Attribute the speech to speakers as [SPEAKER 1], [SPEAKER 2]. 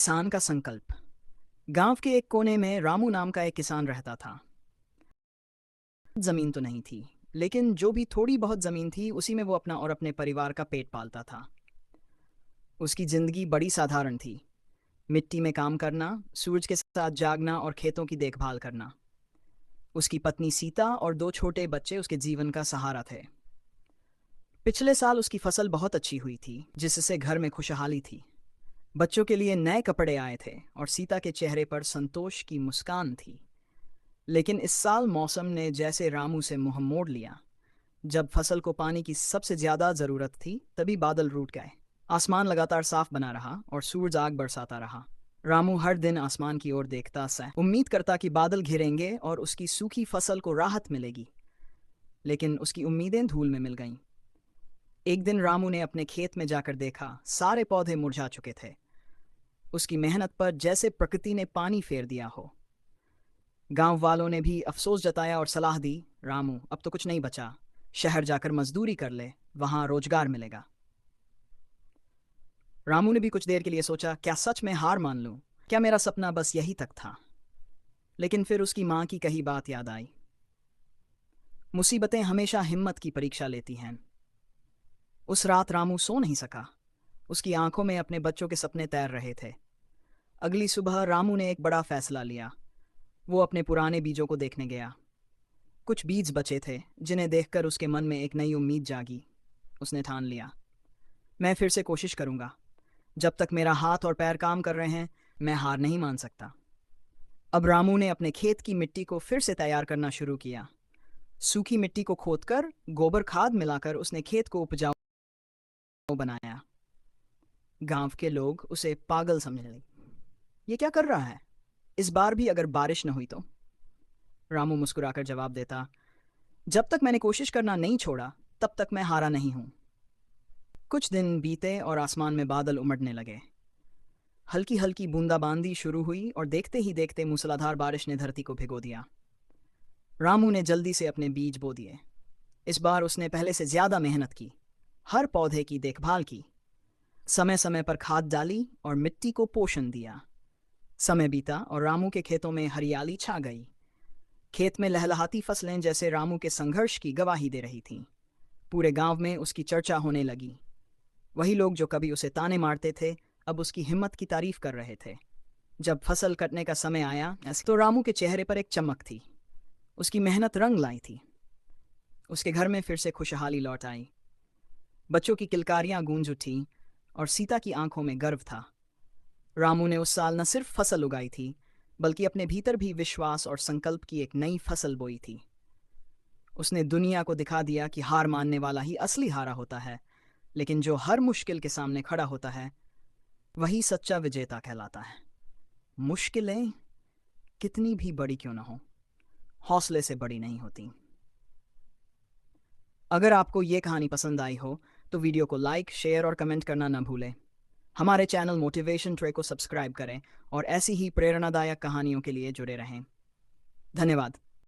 [SPEAKER 1] किसान का संकल्प। गांव के एक कोने में रामू नाम का एक किसान रहता था। जमीन तो नहीं थी, लेकिन जो भी थोड़ी बहुत जमीन थी उसी में वो अपना और अपने परिवार का पेट पालता था। उसकी जिंदगी बड़ी साधारण थी। मिट्टी में काम करना, सूरज के साथ जागना और खेतों की देखभाल करना। उसकी पत्नी सीता और दो छोटे बच्चे उसके जीवन का सहारा थे। पिछले साल उसकी फसल बहुत अच्छी हुई थी, जिससे घर में खुशहाली थी। बच्चों के लिए नए कपड़े आए थे और सीता के चेहरे पर संतोष की मुस्कान थी। लेकिन इस साल मौसम ने जैसे रामू से मुंह मोड़ लिया। जब फसल को पानी की सबसे ज्यादा जरूरत थी, तभी बादल रूठ गए। आसमान लगातार साफ बना रहा और सूरज आग बरसाता रहा। रामू हर दिन आसमान की ओर देखता सा, उम्मीद करता कि बादल घिरेंगे और उसकी सूखी फसल को राहत मिलेगी। लेकिन उसकी उम्मीदें धूल में मिल गईं। एक दिन रामू ने अपने खेत में जाकर देखा, सारे पौधे मुरझा चुके थे। उसकी मेहनत पर जैसे प्रकृति ने पानी फेर दिया हो। गांव वालों ने भी अफसोस जताया और सलाह दी, रामू अब तो कुछ नहीं बचा, शहर जाकर मजदूरी कर ले, वहां रोजगार मिलेगा। रामू ने भी कुछ देर के लिए सोचा, क्या सच में हार मान लूं? क्या मेरा सपना बस यही तक था? लेकिन फिर उसकी मां की कही बात याद आई। मुसीबतें हमेशा हिम्मत की परीक्षा लेती हैं। उस रात रामू सो नहीं सका। उसकी आंखों में अपने बच्चों के सपने तैर रहे थे। अगली सुबह रामू ने एक बड़ा फैसला लिया। वो अपने पुराने बीजों को देखने गया। कुछ बीज बचे थे, जिन्हें देखकर उसके मन में एक नई उम्मीद जागी। उसने ठान लिया, मैं फिर से कोशिश करूंगा। जब तक मेरा हाथ और पैर काम कर रहे हैं, मैं हार नहीं मान सकता। अब रामू ने अपने खेत की मिट्टी को फिर से तैयार करना शुरू किया। सूखी मिट्टी को खोदकर गोबर खाद मिलाकर उसने खेत को उपजाऊ बनाया। गांव के लोग उसे पागल समझने लगे। ये क्या कर रहा है? इस बार भी अगर बारिश न हुई तो? रामू मुस्कुराकर जवाब देता, जब तक मैंने कोशिश करना नहीं छोड़ा, तब तक मैं हारा नहीं हूं। कुछ दिन बीते और आसमान में बादल उमड़ने लगे। हल्की हल्की बूंदाबांदी शुरू हुई और देखते ही देखते मूसलाधार बारिश ने धरती को भिगो दिया। रामू ने जल्दी से अपने बीज बो दिए। इस बार उसने पहले से ज्यादा मेहनत की। हर पौधे की देखभाल की, समय समय पर खाद डाली और मिट्टी को पोषण दिया। समय बीता और रामू के खेतों में हरियाली छा गई। खेत में लहलहाती फसलें जैसे रामू के संघर्ष की गवाही दे रही थीं। पूरे गांव में उसकी चर्चा होने लगी। वही लोग जो कभी उसे ताने मारते थे, अब उसकी हिम्मत की तारीफ कर रहे थे। जब फसल कटने का समय आया, तो रामू के चेहरे पर एक चमक थी। उसकी मेहनत रंग लाई थी। उसके घर में फिर से खुशहाली लौट आई। बच्चों की किलकारियां गूंज उठी और सीता की आंखों में गर्व था। रामू ने उस साल न सिर्फ फसल उगाई थी, बल्कि अपने भीतर भी विश्वास और संकल्प की एक नई फसल बोई थी। उसने दुनिया को दिखा दिया कि हार मानने वाला ही असली हारा होता है, लेकिन जो हर मुश्किल के सामने खड़ा होता है, वही सच्चा विजेता कहलाता है। मुश्किलें कितनी भी बड़ी क्यों ना हो, हौसले से बड़ी नहीं होती। अगर आपको ये कहानी पसंद आई हो, तो वीडियो को लाइक, शेयर और कमेंट करना न भूलें। हमारे चैनल मोटिवेशन ट्रे को सब्सक्राइब करें और ऐसी ही प्रेरणादायक कहानियों के लिए जुड़े रहें। धन्यवाद।